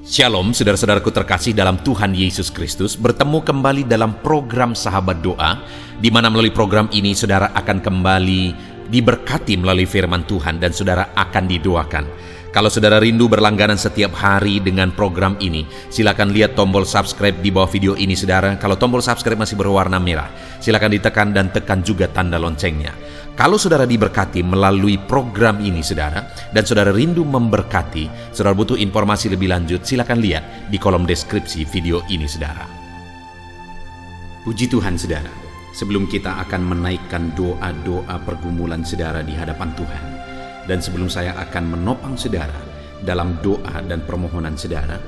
Shalom saudara-saudaraku terkasih dalam Tuhan Yesus Kristus. Bertemu kembali dalam program Sahabat Doa, di mana melalui program ini saudara akan kembali diberkati melalui firman Tuhan dan saudara akan didoakan. Kalau saudara rindu berlangganan setiap hari dengan program ini, silakan lihat tombol subscribe di bawah video ini saudara. Kalau tombol subscribe masih berwarna merah, silakan ditekan dan tekan juga tanda loncengnya. Kalau saudara diberkati melalui program ini saudara, dan saudara rindu memberkati, saudara butuh informasi lebih lanjut, silakan lihat di kolom deskripsi video ini saudara. Puji Tuhan saudara, sebelum kita akan menaikkan doa-doa pergumulan saudara di hadapan Tuhan, dan sebelum saya akan menopang saudara dalam doa dan permohonan saudara,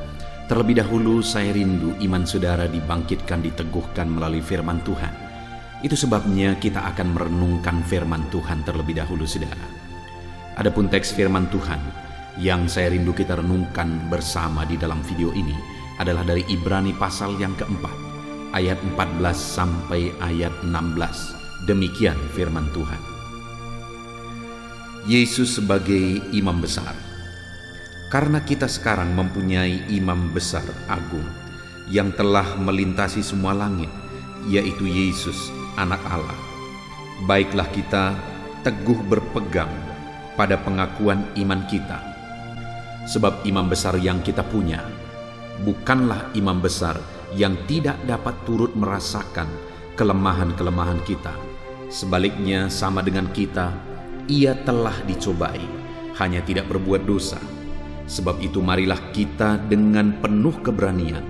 terlebih dahulu saya rindu iman saudara dibangkitkan, diteguhkan melalui firman Tuhan. Itu sebabnya kita akan merenungkan firman Tuhan terlebih dahulu saudara. Adapun teks firman Tuhan yang saya rindu kita renungkan bersama di dalam video ini adalah dari Ibrani pasal yang keempat, ayat 14 sampai ayat 16. Demikian firman Tuhan. Yesus sebagai imam besar. Karena kita sekarang mempunyai imam besar agung yang telah melintasi semua langit, yaitu Yesus, Anak Allah. Baiklah kita teguh berpegang pada pengakuan iman kita. Sebab imam besar yang kita punya bukanlah imam besar yang tidak dapat turut merasakan kelemahan-kelemahan kita. Sebaliknya sama dengan kita, ia telah dicobai, hanya tidak berbuat dosa. Sebab itu marilah kita dengan penuh keberanian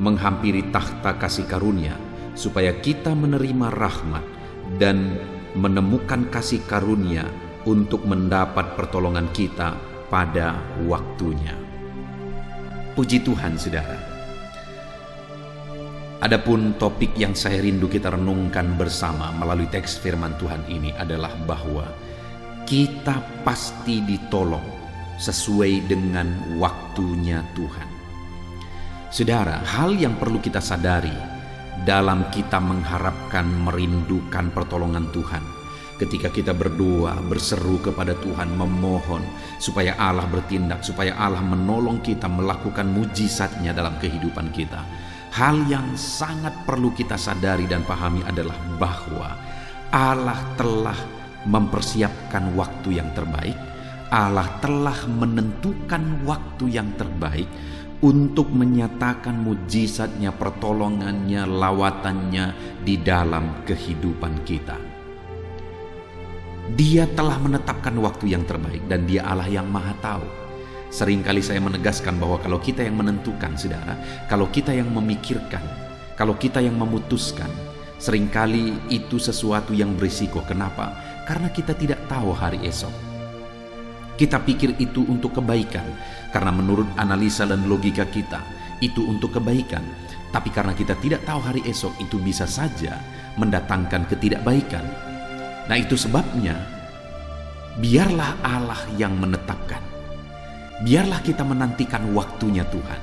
menghampiri takhta kasih karunia, supaya kita menerima rahmat dan menemukan kasih karunia untuk mendapat pertolongan kita pada waktunya. Puji Tuhan saudara. Adapun topik yang saya rindu kita renungkan bersama melalui teks firman Tuhan ini adalah bahwa kita pasti ditolong sesuai dengan waktunya Tuhan. Saudara, hal yang perlu kita sadari dalam kita mengharapkan, merindukan pertolongan Tuhan, ketika kita berdoa, berseru kepada Tuhan, memohon supaya Allah bertindak, supaya Allah menolong kita melakukan mujizatnya dalam kehidupan kita. Hal yang sangat perlu kita sadari dan pahami adalah bahwa Allah telah mempersiapkan waktu yang terbaik. Allah telah menentukan waktu yang terbaik untuk menyatakan mujizatnya, pertolongannya, lawatannya di dalam kehidupan kita. Dia telah menetapkan waktu yang terbaik dan Dia Allah yang Maha Tahu. Seringkali saya menegaskan bahwa kalau kita yang menentukan saudara, kalau kita yang memikirkan, kalau kita yang memutuskan, seringkali itu sesuatu yang berisiko. Kenapa? Karena kita tidak tahu hari esok. Kita pikir itu untuk kebaikan, karena menurut analisa dan logika kita, itu untuk kebaikan. Tapi karena kita tidak tahu hari esok, itu bisa saja mendatangkan ketidakbaikan. Nah itu sebabnya, biarlah Allah yang menetapkan. Biarlah kita menantikan waktunya Tuhan.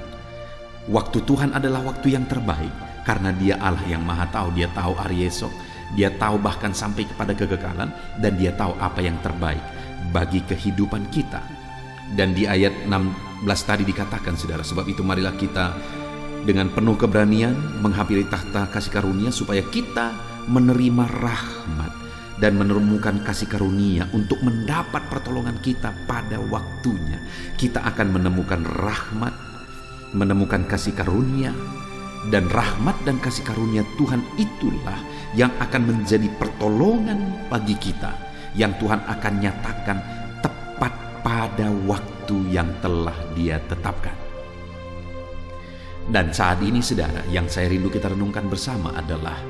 Waktu Tuhan adalah waktu yang terbaik, karena Dia Allah yang Maha Tahu. Dia tahu hari esok, Dia tahu bahkan sampai kepada kekekalan, dan Dia tahu apa yang terbaik bagi kehidupan kita. Dan di ayat 16 tadi dikatakan saudara, sebab itu marilah kita dengan penuh keberanian menghampiri takhta kasih karunia, supaya kita menerima rahmat dan menemukan kasih karunia untuk mendapat pertolongan kita pada waktunya. Kita akan menemukan rahmat, menemukan kasih karunia, dan rahmat dan kasih karunia Tuhan itulah yang akan menjadi pertolongan bagi kita, yang Tuhan akan nyatakan tepat pada waktu yang telah Dia tetapkan. Dan saat ini saudara, yang saya rindu kita renungkan bersama adalah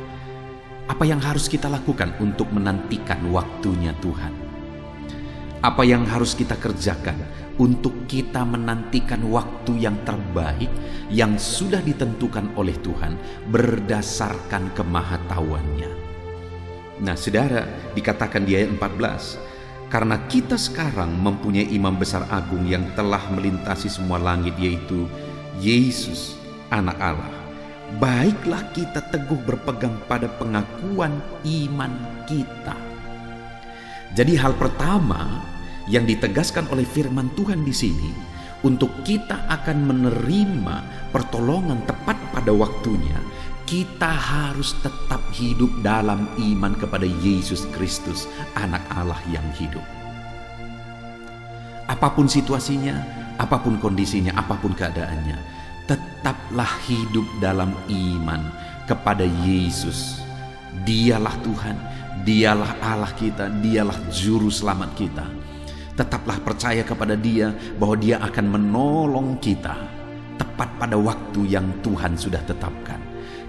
apa yang harus kita lakukan untuk menantikan waktunya Tuhan. Apa yang harus kita kerjakan untuk kita menantikan waktu yang terbaik yang sudah ditentukan oleh Tuhan berdasarkan kemahatauannya. Nah saudara, dikatakan di ayat 14, karena kita sekarang mempunyai imam besar agung yang telah melintasi semua langit, yaitu Yesus, Anak Allah. Baiklah kita teguh berpegang pada pengakuan iman kita. Jadi hal pertama yang ditegaskan oleh firman Tuhan di sini, untuk kita akan menerima pertolongan tepat pada waktunya, kita harus tetap hidup dalam iman kepada Yesus Kristus, Anak Allah yang hidup. Apapun situasinya, apapun kondisinya, apapun keadaannya, tetaplah hidup dalam iman kepada Yesus. Dialah Tuhan, dialah Allah kita, dialah juru selamat kita. Tetaplah percaya kepada Dia bahwa Dia akan menolong kita tepat pada waktu yang Tuhan sudah tetapkan.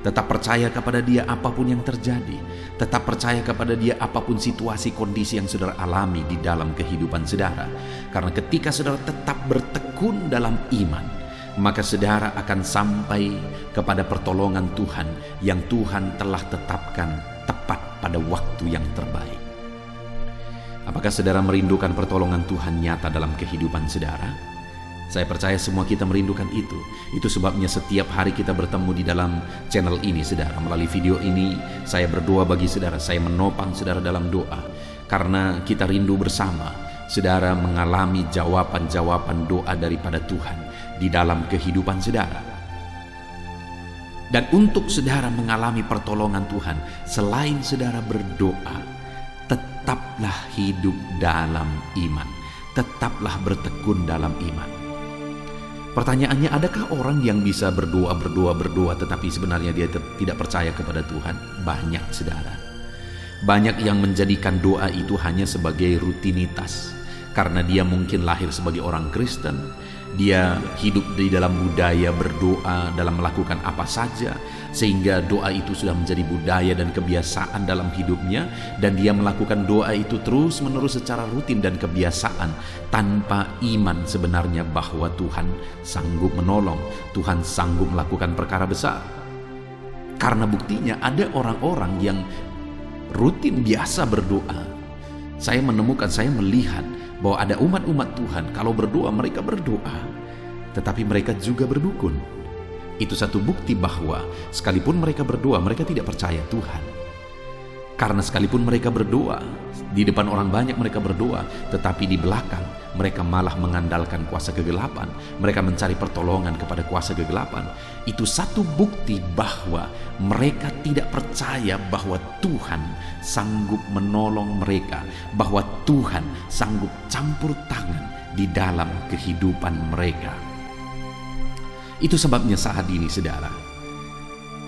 Tetap percaya kepada Dia apapun yang terjadi. Tetap percaya kepada Dia apapun situasi kondisi yang saudara alami di dalam kehidupan saudara. Karena ketika saudara tetap bertekun dalam iman, maka saudara akan sampai kepada pertolongan Tuhan yang Tuhan telah tetapkan tepat pada waktu yang terbaik. Apakah saudara merindukan pertolongan Tuhan nyata dalam kehidupan saudara? Saya percaya semua kita merindukan itu. Itu sebabnya setiap hari kita bertemu di dalam channel ini, saudara. Melalui video ini, saya berdoa bagi saudara. Saya menopang saudara dalam doa. Karena kita rindu bersama, saudara mengalami jawaban-jawaban doa daripada Tuhan di dalam kehidupan saudara. Dan untuk saudara mengalami pertolongan Tuhan, selain saudara berdoa, tetaplah hidup dalam iman. Tetaplah bertekun dalam iman. Pertanyaannya, adakah orang yang bisa berdoa tetapi sebenarnya dia tidak percaya kepada Tuhan? Banyak, saudara. Banyak yang menjadikan doa itu hanya sebagai rutinitas. Karena dia mungkin lahir sebagai orang Kristen, dia hidup di dalam budaya berdoa dalam melakukan apa saja, sehingga doa itu sudah menjadi budaya dan kebiasaan dalam hidupnya, dan dia melakukan doa itu terus-menerus secara rutin dan kebiasaan tanpa iman sebenarnya bahwa Tuhan sanggup menolong, Tuhan sanggup melakukan perkara besar. Karena buktinya ada orang-orang yang rutin biasa berdoa. Saya melihat bahwa ada umat-umat Tuhan, kalau berdoa mereka berdoa, tetapi mereka juga berdukun. Itu satu bukti bahwa sekalipun mereka berdoa, mereka tidak percaya Tuhan. Karena sekalipun mereka berdoa, di depan orang banyak mereka berdoa, tetapi di belakang mereka malah mengandalkan kuasa kegelapan. Mereka mencari pertolongan kepada kuasa kegelapan. Itu satu bukti bahwa mereka tidak percaya bahwa Tuhan sanggup menolong mereka, bahwa Tuhan sanggup campur tangan di dalam kehidupan mereka. Itu sebabnya saat ini, saudara,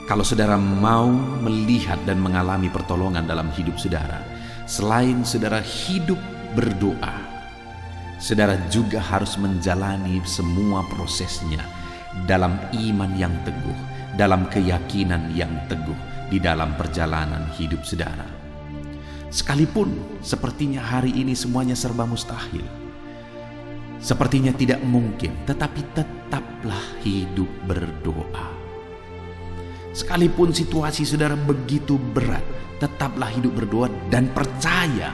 kalau saudara mau melihat dan mengalami pertolongan dalam hidup saudara, selain saudara hidup berdoa, saudara juga harus menjalani semua prosesnya dalam iman yang teguh, dalam keyakinan yang teguh di dalam perjalanan hidup saudara. Sekalipun sepertinya hari ini semuanya serba mustahil, sepertinya tidak mungkin, tetapi tetaplah hidup berdoa. Sekalipun situasi saudara begitu berat, tetaplah hidup berdoa dan percaya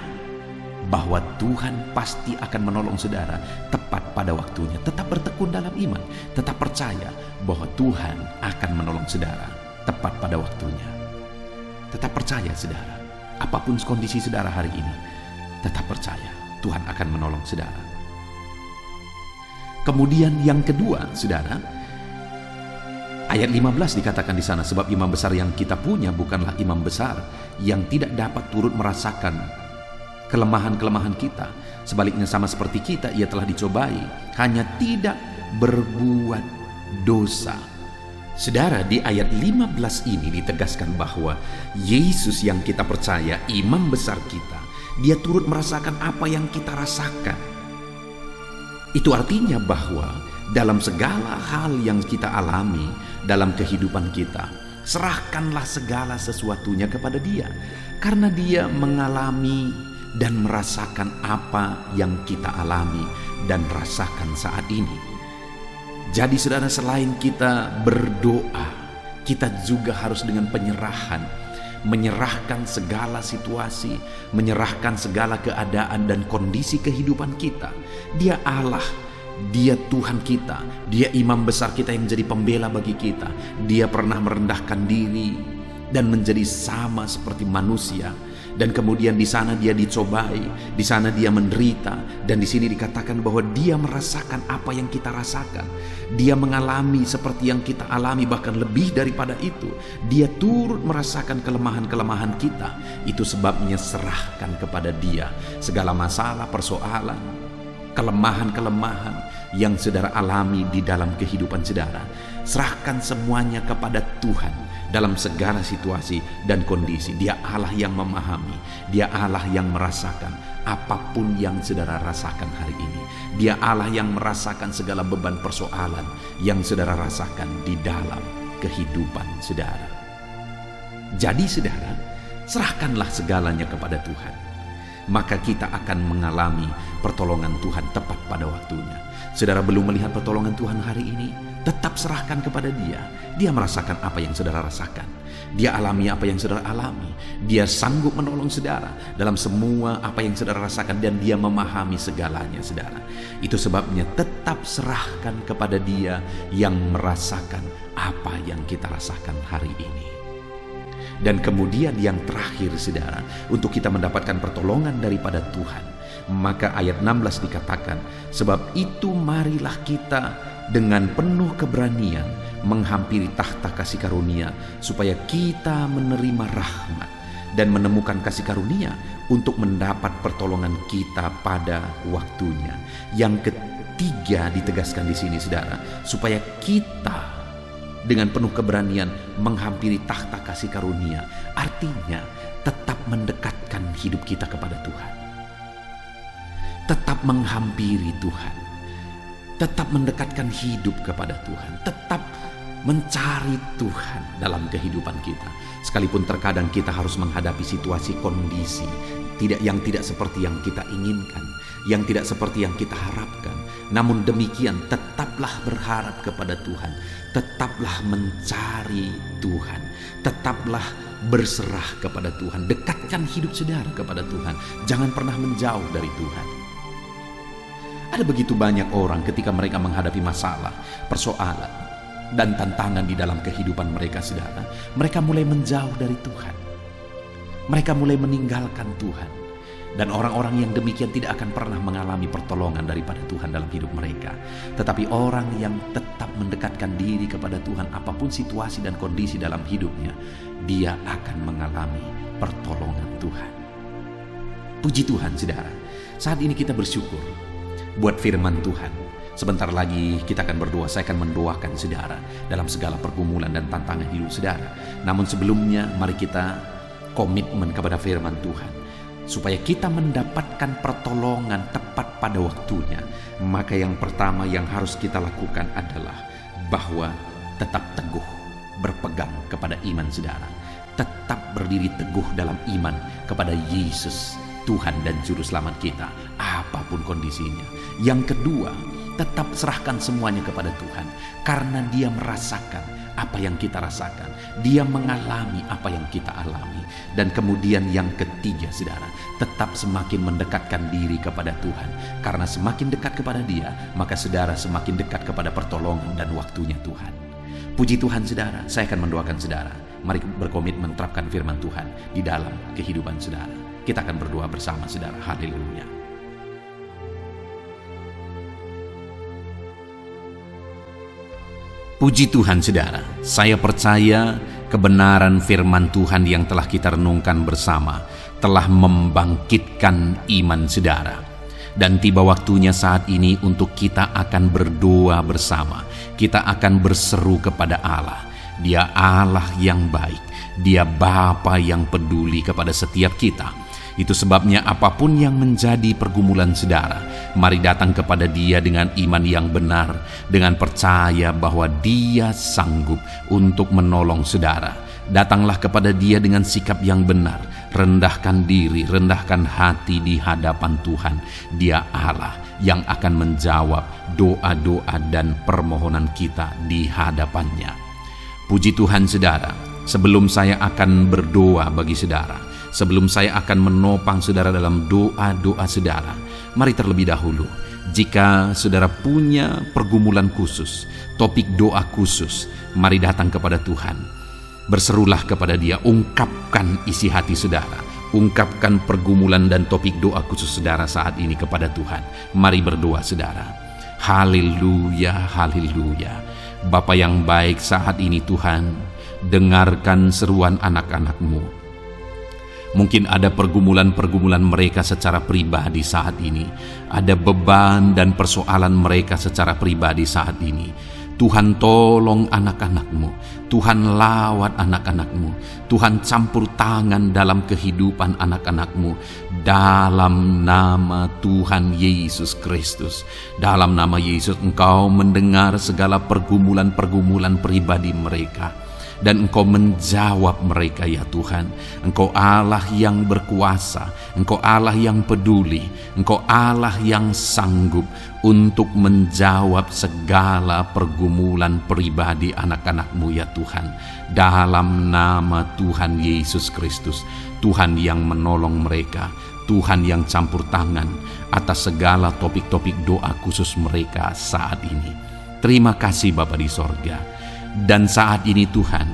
bahwa Tuhan pasti akan menolong saudara tepat pada waktunya. Tetap bertekun dalam iman, tetap percaya bahwa Tuhan akan menolong saudara tepat pada waktunya. Tetap percaya, saudara, apapun kondisi saudara hari ini, tetap percaya Tuhan akan menolong saudara. Kemudian yang kedua, saudara, ayat 15 dikatakan di sana, sebab imam besar yang kita punya bukanlah imam besar yang tidak dapat turut merasakan kelemahan-kelemahan kita. Sebaliknya sama seperti kita, ia telah dicobai, hanya tidak berbuat dosa. Saudara, di ayat 15 ini ditegaskan bahwa Yesus yang kita percaya, imam besar kita, dia turut merasakan apa yang kita rasakan. Itu artinya bahwa dalam segala hal yang kita alami dalam kehidupan kita, serahkanlah segala sesuatunya kepada Dia, karena Dia mengalami dan merasakan apa yang kita alami dan rasakan saat ini. Jadi saudara, selain kita berdoa, kita juga harus dengan penyerahan, menyerahkan segala situasi, menyerahkan segala keadaan dan kondisi kehidupan kita. Dia Allah, Dia Tuhan kita, Dia imam besar kita yang menjadi pembela bagi kita. Dia pernah merendahkan diri dan menjadi sama seperti manusia. Dan kemudian di sana dia dicobai, di sana dia menderita, dan di sini dikatakan bahwa dia merasakan apa yang kita rasakan. Dia mengalami seperti yang kita alami, bahkan lebih daripada itu. Dia turut merasakan kelemahan-kelemahan kita. Itu sebabnya serahkan kepada dia segala masalah, persoalan, kelemahan-kelemahan yang saudara alami di dalam kehidupan saudara. Serahkan semuanya kepada Tuhan dalam segala situasi dan kondisi. Dia Allah yang memahami, dia Allah yang merasakan apapun yang saudara rasakan hari ini. Dia Allah yang merasakan segala beban persoalan yang saudara rasakan di dalam kehidupan saudara. Jadi saudara, serahkanlah segalanya kepada Tuhan, maka kita akan mengalami pertolongan Tuhan tepat pada waktunya. Saudara belum melihat pertolongan Tuhan hari ini, tetap serahkan kepada dia. Dia merasakan apa yang saudara rasakan, dia alami apa yang saudara alami. Dia sanggup menolong saudara dalam semua apa yang saudara rasakan, dan dia memahami segalanya saudara. Itu sebabnya tetap serahkan kepada dia yang merasakan apa yang kita rasakan hari ini. Dan kemudian yang terakhir saudara, untuk kita mendapatkan pertolongan daripada Tuhan, maka ayat 16 dikatakan, sebab itu marilah kita dengan penuh keberanian menghampiri tahta kasih karunia, supaya kita menerima rahmat dan menemukan kasih karunia untuk mendapat pertolongan kita pada waktunya. Yang ketiga ditegaskan di sini saudara, supaya kita dengan penuh keberanian menghampiri tahta kasih karunia. Artinya tetap mendekatkan hidup kita kepada Tuhan, tetap menghampiri Tuhan, tetap mendekatkan hidup kepada Tuhan, tetap mencari Tuhan dalam kehidupan kita. Sekalipun terkadang kita harus menghadapi situasi kondisi yang tidak seperti yang kita inginkan, yang tidak seperti yang kita harapkan. Namun demikian tetaplah berharap kepada Tuhan, tetaplah mencari Tuhan, tetaplah berserah kepada Tuhan. Dekatkan hidup saudara kepada Tuhan, jangan pernah menjauh dari Tuhan. Ada begitu banyak orang ketika mereka menghadapi masalah, persoalan, dan tantangan di dalam kehidupan mereka saudara, mereka mulai menjauh dari Tuhan, mereka mulai meninggalkan Tuhan. Dan orang-orang yang demikian tidak akan pernah mengalami pertolongan daripada Tuhan dalam hidup mereka. Tetapi orang yang tetap mendekatkan diri kepada Tuhan, apapun situasi dan kondisi dalam hidupnya, dia akan mengalami pertolongan Tuhan. Puji Tuhan saudara, saat ini kita bersyukur buat firman Tuhan. Sebentar lagi kita akan berdoa. Saya akan mendoakan saudara dalam segala pergumulan dan tantangan hidup saudara. Namun sebelumnya mari kita komitmen kepada firman Tuhan, supaya kita mendapatkan pertolongan tepat pada waktunya. Maka yang pertama yang harus kita lakukan adalah bahwa tetap teguh berpegang kepada iman saudara. Tetap berdiri teguh dalam iman kepada Yesus, Tuhan dan Juru Selamat kita, apapun kondisinya. Yang kedua, tetap serahkan semuanya kepada Tuhan, karena dia merasakan apa yang kita rasakan, dia mengalami apa yang kita alami. Dan kemudian yang ketiga saudara, tetap semakin mendekatkan diri kepada Tuhan, karena semakin dekat kepada dia, maka saudara semakin dekat kepada pertolongan dan waktunya Tuhan. Puji Tuhan saudara, saya akan mendoakan saudara. Mari berkomitmen menerapkan firman Tuhan di dalam kehidupan saudara. Kita akan berdoa bersama saudara. Haleluya. Puji Tuhan saudara, saya percaya kebenaran firman Tuhan yang telah kita renungkan bersama telah membangkitkan iman saudara. Dan tiba waktunya saat ini untuk kita akan berdoa bersama. Kita akan berseru kepada Allah. Dia Allah yang baik, dia Bapa yang peduli kepada setiap kita. Itu sebabnya apapun yang menjadi pergumulan saudara, mari datang kepada dia dengan iman yang benar, dengan percaya bahwa dia sanggup untuk menolong saudara. Datanglah kepada dia dengan sikap yang benar, rendahkan diri, rendahkan hati di hadapan Tuhan. Dia Allah yang akan menjawab doa-doa dan permohonan kita di hadapannya. Puji Tuhan saudara, sebelum saya akan berdoa bagi saudara, sebelum saya akan menopang saudara dalam doa-doa saudara, mari terlebih dahulu, jika saudara punya pergumulan khusus, topik doa khusus, mari datang kepada Tuhan. Berserulah kepada dia, ungkapkan isi hati saudara, ungkapkan pergumulan dan topik doa khusus saudara saat ini kepada Tuhan. Mari berdoa saudara. Haleluya, haleluya. Bapa yang baik, saat ini Tuhan, dengarkan seruan anak-anak-Mu. Mungkin ada pergumulan-pergumulan mereka secara pribadi saat ini. Ada beban dan persoalan mereka secara pribadi saat ini. Tuhan tolong anak-anak-Mu. Tuhan lawat anak-anak-Mu. Tuhan campur tangan dalam kehidupan anak-anak-Mu. Dalam nama Tuhan Yesus Kristus. Dalam nama Yesus, Engkau mendengar segala pergumulan-pergumulan pribadi mereka. Dan Engkau menjawab mereka ya Tuhan. Engkau Allah yang berkuasa, Engkau Allah yang peduli, Engkau Allah yang sanggup untuk menjawab segala pergumulan pribadi anak-anak-Mu ya Tuhan. Dalam nama Tuhan Yesus Kristus, Tuhan yang menolong mereka, Tuhan yang campur tangan atas segala topik-topik doa khusus mereka saat ini. Terima kasih Bapa di sorga. Dan saat ini Tuhan,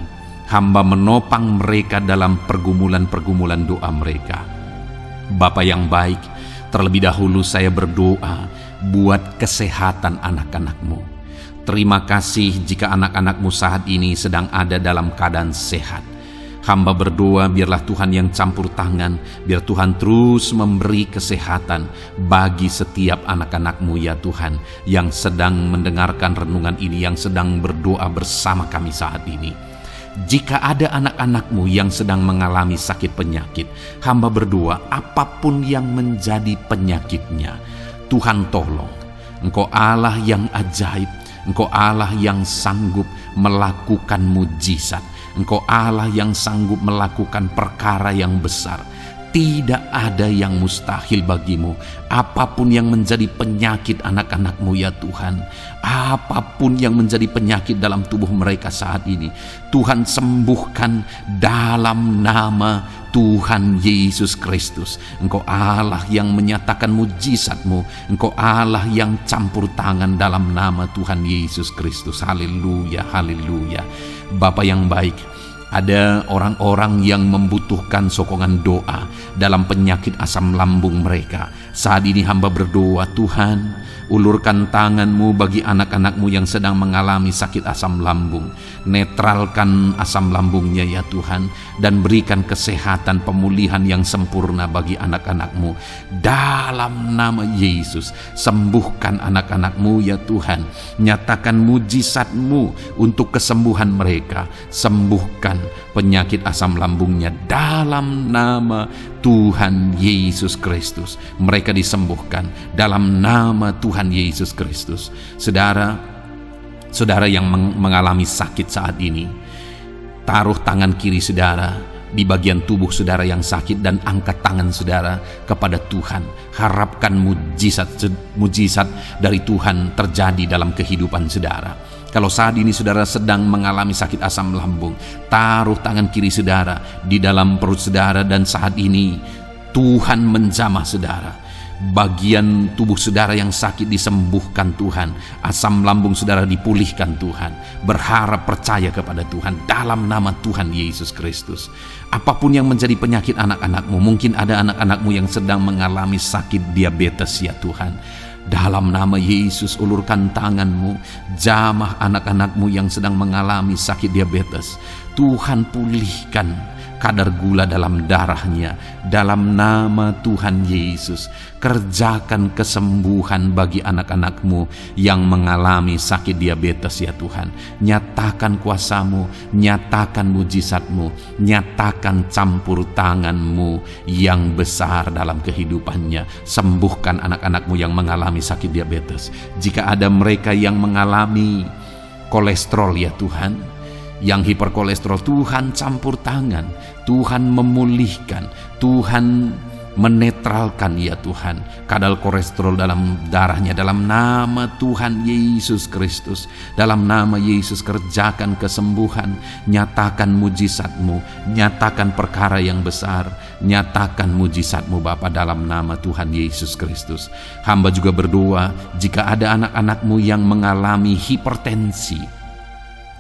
hamba menopang mereka dalam pergumulan-pergumulan doa mereka. Bapa yang baik, terlebih dahulu saya berdoa buat kesehatan anak-anak-Mu. Terima kasih jika anak-anak-Mu saat ini sedang ada dalam keadaan sehat. Hamba berdoa biarlah Tuhan yang campur tangan, biar Tuhan terus memberi kesehatan bagi setiap anak-anak-Mu ya Tuhan, yang sedang mendengarkan renungan ini, yang sedang berdoa bersama kami saat ini. Jika ada anak-anak-Mu yang sedang mengalami sakit penyakit, hamba berdoa apapun yang menjadi penyakitnya, Tuhan tolong. Engkau Allah yang ajaib, Engkau Allah yang sanggup melakukan mujizat. Engkau Allah yang sanggup melakukan perkara yang besar. Tidak ada yang mustahil bagimu. Apapun yang menjadi penyakit anak-anak-Mu ya Tuhan, apapun yang menjadi penyakit dalam tubuh mereka saat ini, Tuhan sembuhkan dalam nama Tuhan Yesus Kristus. Engkau Allah yang menyatakan mujizat-Mu, Engkau Allah yang campur tangan dalam nama Tuhan Yesus Kristus. Haleluya, haleluya. Bapa yang baik, ada orang-orang yang membutuhkan sokongan doa dalam penyakit asam lambung mereka. Saat ini hamba berdoa, Tuhan, ulurkan tangan-Mu bagi anak-anak-Mu yang sedang mengalami sakit asam lambung. Netralkan asam lambungnya ya Tuhan, dan berikan kesehatan pemulihan yang sempurna bagi anak-anak-Mu. Dalam nama Yesus, sembuhkan anak-anak-Mu ya Tuhan. Nyatakan mujizat-Mu untuk kesembuhan mereka. Sembuhkan penyakit asam lambungnya dalam nama Tuhan Yesus Kristus. Mereka disembuhkan dalam nama Tuhan Yesus Kristus. Saudara yang mengalami sakit saat ini, taruh tangan kiri saudara di bagian tubuh saudara yang sakit dan angkat tangan saudara kepada Tuhan. Harapkan mujizat dari Tuhan terjadi dalam kehidupan saudara. Kalau saat ini saudara sedang mengalami sakit asam lambung, taruh tangan kiri saudara di dalam perut saudara, dan saat ini Tuhan menjamah saudara. Bagian tubuh saudara yang sakit disembuhkan Tuhan. Asam lambung saudara dipulihkan Tuhan. Berharap, percaya kepada Tuhan dalam nama Tuhan Yesus Kristus. Apapun yang menjadi penyakit anak-anak-Mu, mungkin ada anak-anak-Mu yang sedang mengalami sakit diabetes ya Tuhan. Dalam nama Yesus, ulurkan tangan-Mu, jamah anak-anak-Mu yang sedang mengalami sakit diabetes. Tuhan pulihkan kadar gula dalam darahnya. Dalam nama Tuhan Yesus, kerjakan kesembuhan bagi anak-anak-Mu yang mengalami sakit diabetes ya Tuhan. Nyatakan kuasa-Mu, nyatakan mujizat-Mu, nyatakan campur tangan-Mu yang besar dalam kehidupannya. Sembuhkan anak-anak-Mu yang mengalami sakit diabetes. Jika ada mereka yang mengalami kolesterol ya Tuhan, yang hiperkolesterol, Tuhan campur tangan, Tuhan memulihkan, Tuhan menetralkan ya Tuhan kadar kolesterol dalam darahnya. Dalam nama Tuhan Yesus Kristus, dalam nama Yesus, kerjakan kesembuhan, nyatakan mujizat-Mu, nyatakan perkara yang besar, nyatakan mujizat-Mu Bapa, dalam nama Tuhan Yesus Kristus. Hamba juga berdoa jika ada anak-anak-Mu yang mengalami hipertensi,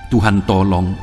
Tuhan tolong,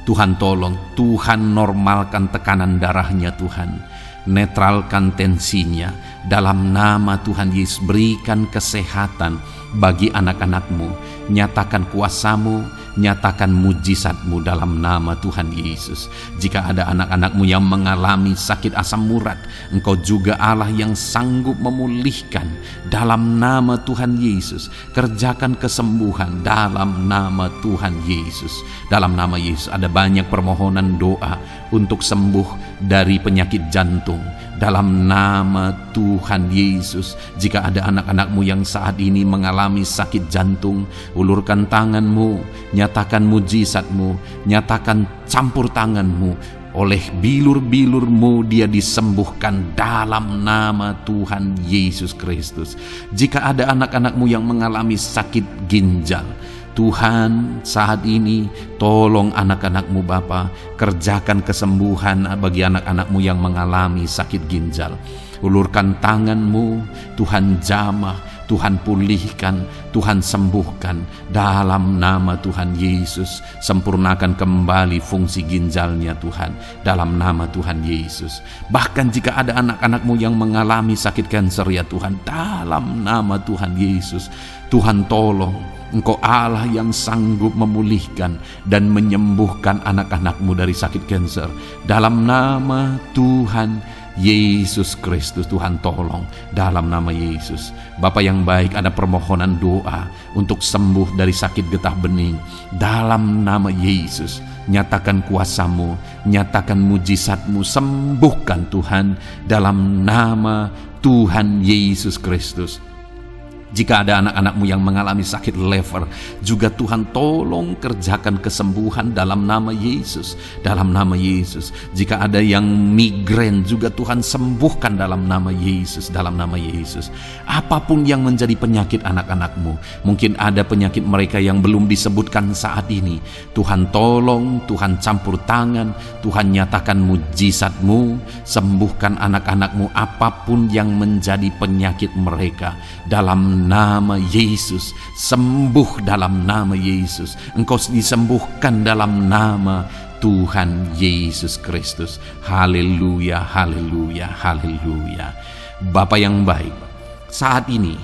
Tuhan tolong, Tuhan normalkan tekanan darahnya Tuhan. netralkan tensinya. Dalam nama Tuhan Yesus, berikan kesehatan bagi anak-anak-Mu. Nyatakan kuasa-Mu, nyatakan mujizat-Mu dalam nama Tuhan Yesus. Jika ada anak-anak-Mu yang mengalami sakit asam urat, Engkau juga Allah yang sanggup memulihkan. Dalam nama Tuhan Yesus, kerjakan kesembuhan dalam nama Tuhan Yesus. Dalam nama Yesus, ada banyak permohonan doa untuk sembuh dari penyakit jantung. Dalam nama Tuhan Yesus, jika ada anak-anak-Mu yang saat ini mengalami sakit jantung, ulurkan tangan-Mu, nyatakan mujizat-Mu, nyatakan campur tangan-Mu. Oleh bilur-bilur-Mu dia disembuhkan dalam nama Tuhan Yesus Kristus. Jika ada anak-anak-Mu yang mengalami sakit ginjal, Tuhan saat ini tolong anak-anak-Mu Bapa, kerjakan kesembuhan bagi anak-anak-Mu yang mengalami sakit ginjal. Ulurkan tangan-Mu, Tuhan jamah, Tuhan pulihkan, Tuhan sembuhkan dalam nama Tuhan Yesus. Sempurnakan kembali fungsi ginjalnya Tuhan dalam nama Tuhan Yesus. Bahkan jika ada anak-anak-Mu yang mengalami sakit kanker ya Tuhan, dalam nama Tuhan Yesus, Tuhan tolong. Engkau Allah yang sanggup memulihkan dan menyembuhkan anak-anak-Mu dari sakit kanker. Dalam nama Tuhan Yesus Kristus, Tuhan tolong dalam nama Yesus. Bapa yang baik, ada permohonan doa untuk sembuh dari sakit getah bening. Dalam nama Yesus, nyatakan kuasa-Mu, nyatakan mujizat-Mu, sembuhkan Tuhan dalam nama Tuhan Yesus Kristus. Jika ada anak-anak-Mu yang mengalami sakit lever, juga Tuhan tolong kerjakan kesembuhan dalam nama Yesus. Dalam nama Yesus. Jika ada yang migrain, juga Tuhan sembuhkan dalam nama Yesus. Dalam nama Yesus. Apapun yang menjadi penyakit anak-anak-Mu, mungkin ada penyakit mereka yang belum disebutkan saat ini, Tuhan tolong, Tuhan campur tangan, Tuhan nyatakan mujizat-Mu, sembuhkan anak-anak-Mu apapun yang menjadi penyakit mereka. Dalam nama Yesus, sembuh dalam nama Yesus. Engkau disembuhkan dalam nama Tuhan Yesus Kristus. Haleluya, haleluya, haleluya. Bapa yang baik, saat ini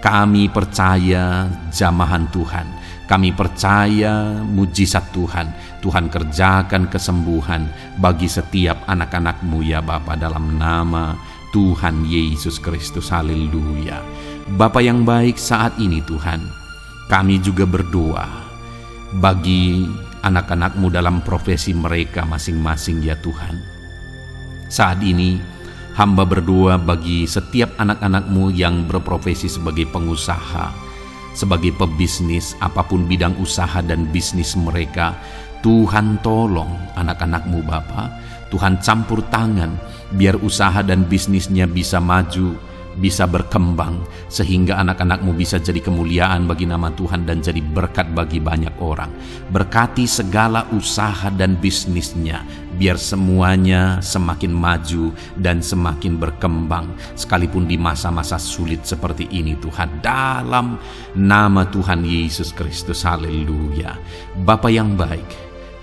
kami percaya jamahan Tuhan. Kami percaya mujizat Tuhan. Tuhan kerjakan kesembuhan bagi setiap anak-anak-Mu ya Bapa, dalam nama Tuhan Yesus Kristus. Haleluya. Bapa yang baik, saat ini Tuhan, kami juga berdoa bagi anak-anak-Mu dalam profesi mereka masing-masing ya Tuhan. Saat ini hamba berdoa bagi setiap anak-anak-Mu yang berprofesi sebagai pengusaha, sebagai pebisnis, apapun bidang usaha dan bisnis mereka. Tuhan tolong anak-anak-Mu Bapa, Tuhan campur tangan biar usaha dan bisnisnya bisa maju, bisa berkembang, sehingga anak-anak-Mu bisa jadi kemuliaan bagi nama Tuhan dan jadi berkat bagi banyak orang. Berkati segala usaha dan bisnisnya, biar semuanya semakin maju dan semakin berkembang, sekalipun di masa-masa sulit seperti ini Tuhan, dalam nama Tuhan Yesus Kristus. Haleluya. Bapa yang baik,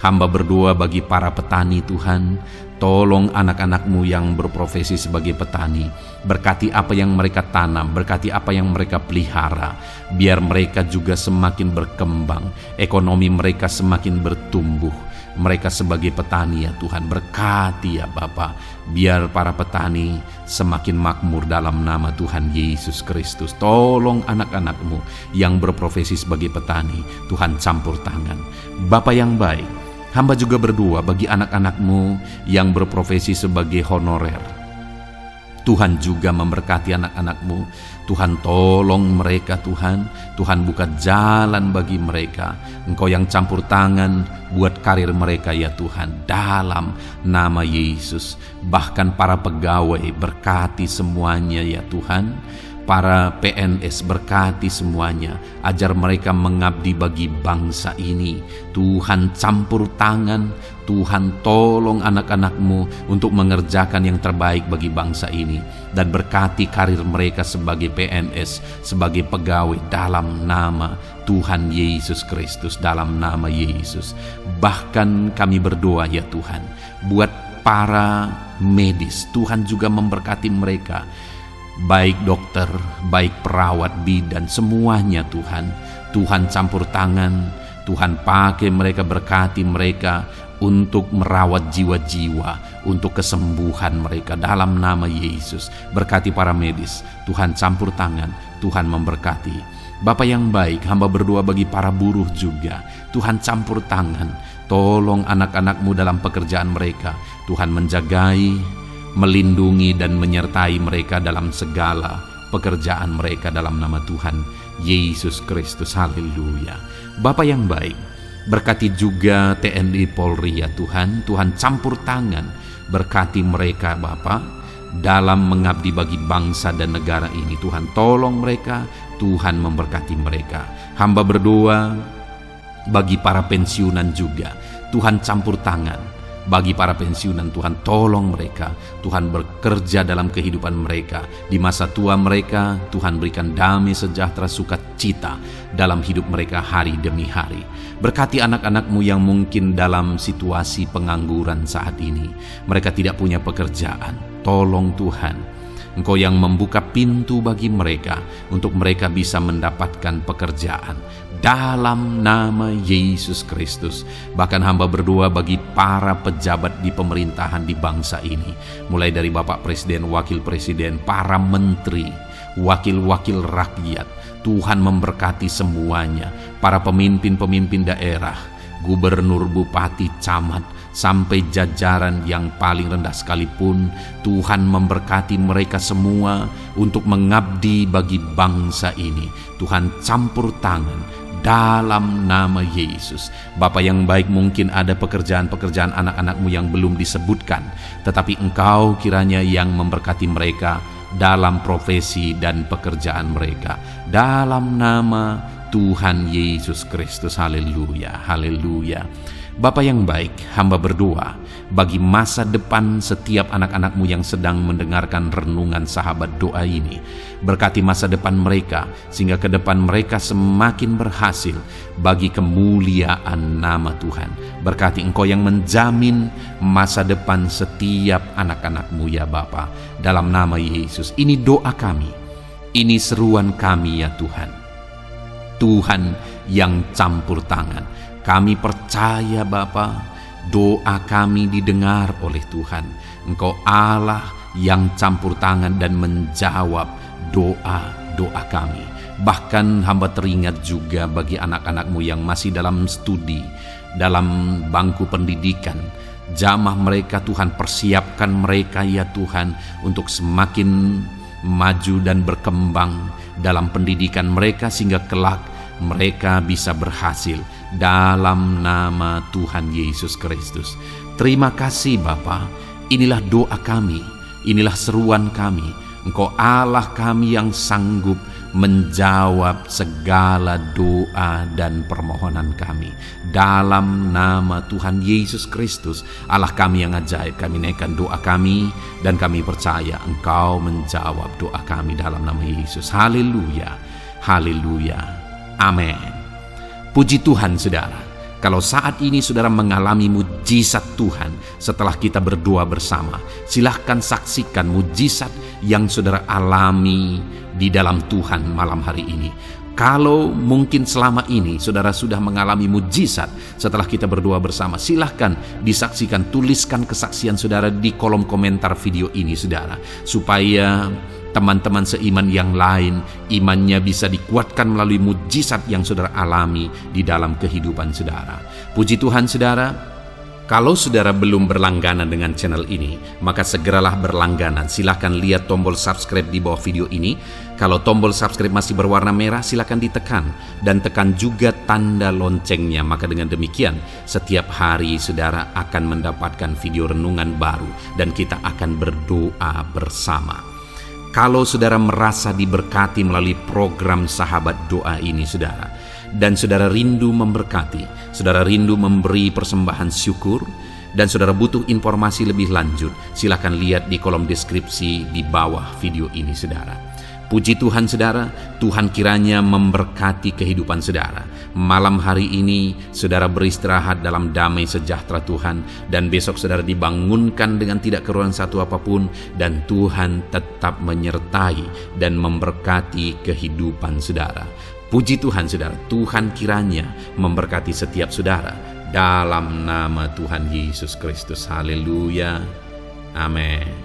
hamba berdoa bagi para petani Tuhan. Tolong anak-anak-Mu yang berprofesi sebagai petani, berkati apa yang mereka tanam, berkati apa yang mereka pelihara, biar mereka juga semakin berkembang, ekonomi mereka semakin bertumbuh. Mereka sebagai petani ya Tuhan, berkati ya Bapa, biar para petani semakin makmur dalam nama Tuhan Yesus Kristus. Tolong anak-anak-Mu yang berprofesi sebagai petani, Tuhan campur tangan. Bapa yang baik, hamba juga berdoa bagi anak-anak-Mu yang berprofesi sebagai honorer. Tuhan juga memberkati anak-anak-Mu. Tuhan tolong mereka Tuhan. Tuhan buka jalan bagi mereka. Engkau yang campur tangan buat karir mereka ya Tuhan, dalam nama Yesus. Bahkan para pegawai, berkati semuanya ya Tuhan. Para PNS, berkati semuanya, ajar mereka mengabdi bagi bangsa ini. Tuhan campur tangan, Tuhan tolong anak-anak-Mu untuk mengerjakan yang terbaik bagi bangsa ini. Dan berkati karir mereka sebagai PNS, sebagai pegawai, dalam nama Tuhan Yesus Kristus, dalam nama Yesus. Bahkan kami berdoa ya Tuhan, buat para medis, Tuhan juga memberkati mereka, baik dokter, baik perawat, bidan, semuanya Tuhan. Tuhan campur tangan, Tuhan pakai mereka, berkati mereka untuk merawat jiwa-jiwa, untuk kesembuhan mereka dalam nama Yesus. Berkati para medis, Tuhan campur tangan, Tuhan memberkati. Bapa yang baik, hamba berdoa bagi para buruh juga, Tuhan campur tangan, tolong anak-anak-Mu dalam pekerjaan mereka. Tuhan menjagai, melindungi dan menyertai mereka dalam segala pekerjaan mereka dalam nama Tuhan Yesus Kristus. Haleluya. Bapa yang baik, berkati juga TNI Polri ya Tuhan. Tuhan campur tangan, berkati mereka Bapa dalam mengabdi bagi bangsa dan negara ini. Tuhan tolong mereka, Tuhan memberkati mereka. Hamba berdoa bagi para pensiunan juga, Tuhan campur tangan. Bagi para pensiunan, Tuhan tolong mereka, Tuhan bekerja dalam kehidupan mereka. Di masa tua mereka, Tuhan berikan damai sejahtera sukacita dalam hidup mereka hari demi hari. Berkati anak-anak-Mu yang mungkin dalam situasi pengangguran saat ini, mereka tidak punya pekerjaan. Tolong Tuhan, Engkau yang membuka pintu bagi mereka untuk mereka bisa mendapatkan pekerjaan dalam nama Yesus Kristus. Bahkan hamba berdoa bagi para pejabat di pemerintahan di bangsa ini, mulai dari Bapak Presiden, Wakil Presiden, para menteri, wakil-wakil rakyat. Tuhan memberkati semuanya, para pemimpin-pemimpin daerah, gubernur, bupati, camat, sampai jajaran yang paling rendah sekalipun. Tuhan memberkati mereka semua untuk mengabdi bagi bangsa ini. Tuhan campur tangan dalam nama Yesus. Bapa yang baik, mungkin ada pekerjaan-pekerjaan anak-anak-Mu yang belum disebutkan, tetapi Engkau kiranya yang memberkati mereka dalam profesi dan pekerjaan mereka, dalam nama Tuhan Yesus Kristus. Haleluya, haleluya. Bapa yang baik, hamba berdoa bagi masa depan setiap anak-anak-Mu yang sedang mendengarkan renungan sahabat doa ini. Berkati masa depan mereka, sehingga ke depan mereka semakin berhasil bagi kemuliaan nama Tuhan. Berkati Engkau yang menjamin masa depan setiap anak-anak-Mu ya Bapa. Dalam nama Yesus, ini doa kami, ini seruan kami ya Tuhan. Tuhan yang campur tangan. Kami percaya Bapa, doa kami didengar oleh Tuhan. Engkau Allah yang campur tangan dan menjawab doa-doa kami. Bahkan hamba teringat juga bagi anak-anak-Mu yang masih dalam studi, dalam bangku pendidikan. Jamah mereka Tuhan, persiapkan mereka ya Tuhan untuk semakin maju dan berkembang dalam pendidikan mereka, sehingga kelak mereka bisa berhasil dalam nama Tuhan Yesus Kristus. Terima kasih Bapa, inilah doa kami, inilah seruan kami. Engkau Allah kami yang sanggup menjawab segala doa dan permohonan kami. Dalam nama Tuhan Yesus Kristus, Allah kami yang ajaib, kami naikkan doa kami dan kami percaya Engkau menjawab doa kami dalam nama Yesus. Haleluya, haleluya. Amin. Puji Tuhan saudara, kalau saat ini saudara mengalami mujizat Tuhan setelah kita berdoa bersama, silahkan saksikan mujizat yang saudara alami di dalam Tuhan malam hari ini. Kalau mungkin selama ini saudara sudah mengalami mujizat setelah kita berdoa bersama, silahkan disaksikan, tuliskan kesaksian saudara di kolom komentar video ini saudara, supaya teman-teman seiman yang lain imannya bisa dikuatkan melalui mujizat yang saudara alami di dalam kehidupan saudara. Puji Tuhan saudara. Kalau saudara belum berlangganan dengan channel ini, maka segeralah berlangganan. Silahkan lihat tombol subscribe di bawah video ini. Kalau tombol subscribe masih berwarna merah, silahkan ditekan. Dan tekan juga tanda loncengnya. Maka dengan demikian, setiap hari saudara akan mendapatkan video renungan baru. Dan kita akan berdoa bersama. Kalau saudara merasa diberkati melalui program Sahabat Doa ini saudara, dan saudara rindu memberkati, saudara rindu memberi persembahan syukur, dan saudara butuh informasi lebih lanjut, silakan lihat di kolom deskripsi di bawah video ini saudara. Puji Tuhan saudara, Tuhan kiranya memberkati kehidupan saudara. Malam hari ini saudara beristirahat dalam damai sejahtera Tuhan, dan besok saudara dibangunkan dengan tidak kekurangan satu apapun, dan Tuhan tetap menyertai dan memberkati kehidupan saudara. Puji Tuhan saudara, Tuhan kiranya memberkati setiap saudara dalam nama Tuhan Yesus Kristus. Haleluya. Amin.